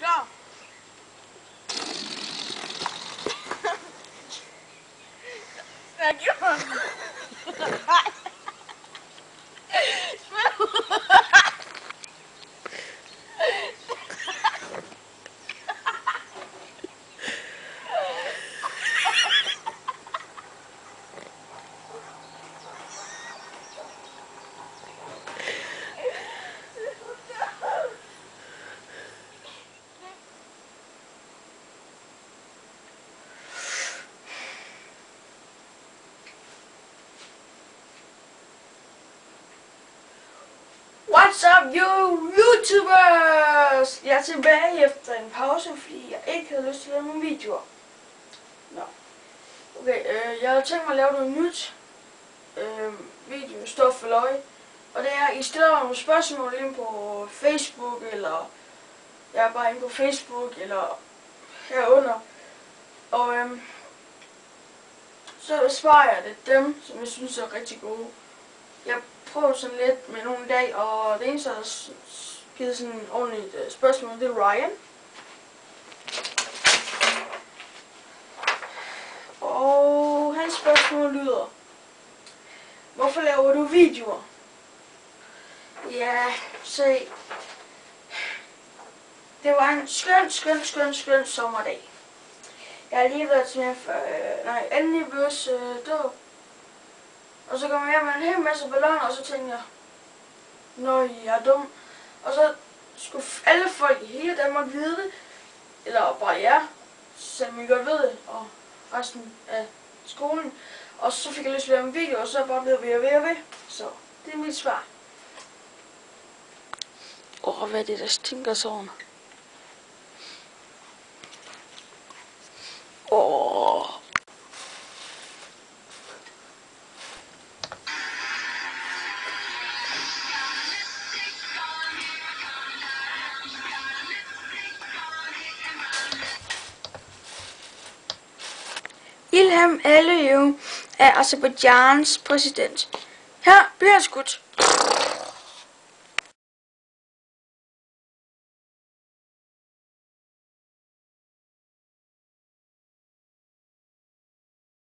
klar? Jeg gjorde den. Nej. What's up, you YouTubers? Jeg er tilbage efter en pause, fordi jeg ikke havde lyst til at lave nogle videoer. Nå. Okay, jeg havde tænkt mig at lave noget nyt video, stof for løg. Og det er, I stiller nogle spørgsmål ind på Facebook, eller jeg er bare inde på Facebook, eller herunder. Og så svarer jeg det dem, som jeg synes er rigtig gode. Jeg prøver sådan lidt med nogle dage, og det eneste, der har givet sådan et ordentligt spørgsmål, det er Ryan. Og hans spørgsmål lyder: hvorfor laver du videoer? Ja, se. Det var en skøn sommerdag. Jeg har lige været til min anden nevøs dåb. Og så kom jeg hjem med en hel masse balloner, og så tænkte jeg, nå, jeg er dum. Og så skulle alle folk i hele Danmark vide det, eller bare jer, selvom I godt ved det, og resten af skolen. Og så fik jeg lyst til at lave en video, og så er jeg bare blevet ved. Så det er mit svar. Hvad er det, der stinker sådan? Ilham Aliyev er Aserbajdsjans præsident. Her bliver han skudt.